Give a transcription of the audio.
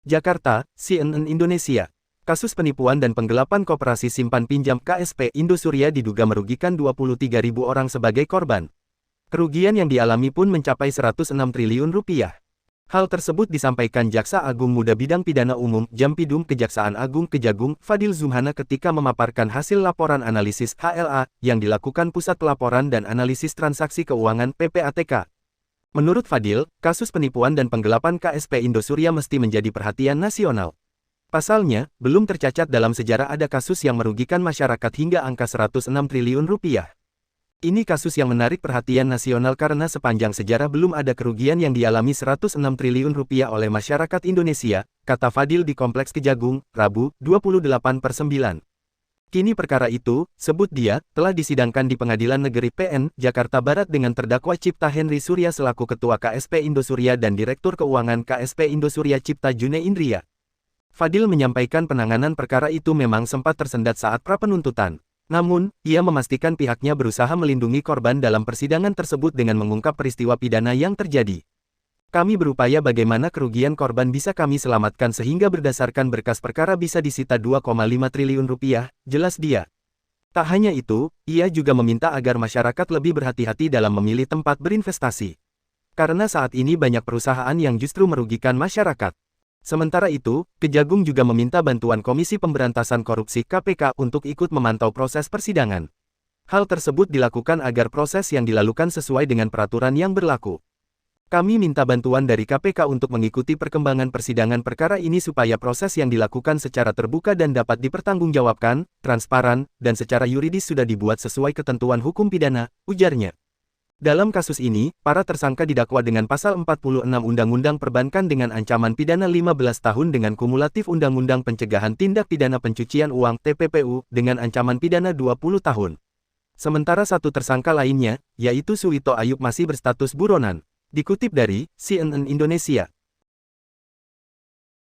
Jakarta, CNN Indonesia. Kasus penipuan dan penggelapan koperasi simpan pinjam KSP Indosuria diduga merugikan 23.000 orang sebagai korban. Kerugian yang dialami pun mencapai 106 triliun rupiah. Hal tersebut disampaikan Jaksa Agung Muda Bidang Pidana Umum Jampidum Kejaksaan Agung Kejagung Fadil Zumhana ketika memaparkan hasil laporan analisis HLA yang dilakukan Pusat Pelaporan dan Analisis Transaksi Keuangan PPATK. Menurut Fadil, kasus penipuan dan penggelapan KSP Indosuria mesti menjadi perhatian nasional. Pasalnya, belum tercatat dalam sejarah ada kasus yang merugikan masyarakat hingga angka 106 triliun rupiah. Ini kasus yang menarik perhatian nasional karena sepanjang sejarah belum ada kerugian yang dialami 106 triliun rupiah oleh masyarakat Indonesia, kata Fadil di Kompleks Kejagung, Rabu, 28/9. Kini perkara itu, sebut dia, telah disidangkan di Pengadilan Negeri PN, Jakarta Barat dengan terdakwa Cipta Henry Surya selaku Ketua KSP Indosuria dan Direktur Keuangan KSP Indosuria Cipta June Indria. Fadil menyampaikan penanganan perkara itu memang sempat tersendat saat pra-penuntutan. Namun, ia memastikan pihaknya berusaha melindungi korban dalam persidangan tersebut dengan mengungkap peristiwa pidana yang terjadi. Kami berupaya bagaimana kerugian korban bisa kami selamatkan sehingga berdasarkan berkas perkara bisa disita 2,5 triliun rupiah, jelas dia. Tak hanya itu, ia juga meminta agar masyarakat lebih berhati-hati dalam memilih tempat berinvestasi. Karena saat ini banyak perusahaan yang justru merugikan masyarakat. Sementara itu, Kejagung juga meminta bantuan Komisi Pemberantasan Korupsi KPK untuk ikut memantau proses persidangan. Hal tersebut dilakukan agar proses yang dilakukan sesuai dengan peraturan yang berlaku. Kami minta bantuan dari KPK untuk mengikuti perkembangan persidangan perkara ini supaya proses yang dilakukan secara terbuka dan dapat dipertanggungjawabkan, transparan, dan secara yuridis sudah dibuat sesuai ketentuan hukum pidana, ujarnya. Dalam kasus ini, para tersangka didakwa dengan pasal 46 Undang-Undang Perbankan dengan ancaman pidana 15 tahun dengan kumulatif Undang-Undang Pencegahan Tindak Pidana Pencucian Uang (TPPU) dengan ancaman pidana 20 tahun. Sementara satu tersangka lainnya, yaitu Suwito Ayub masih berstatus buronan. Dikutip dari CNN Indonesia.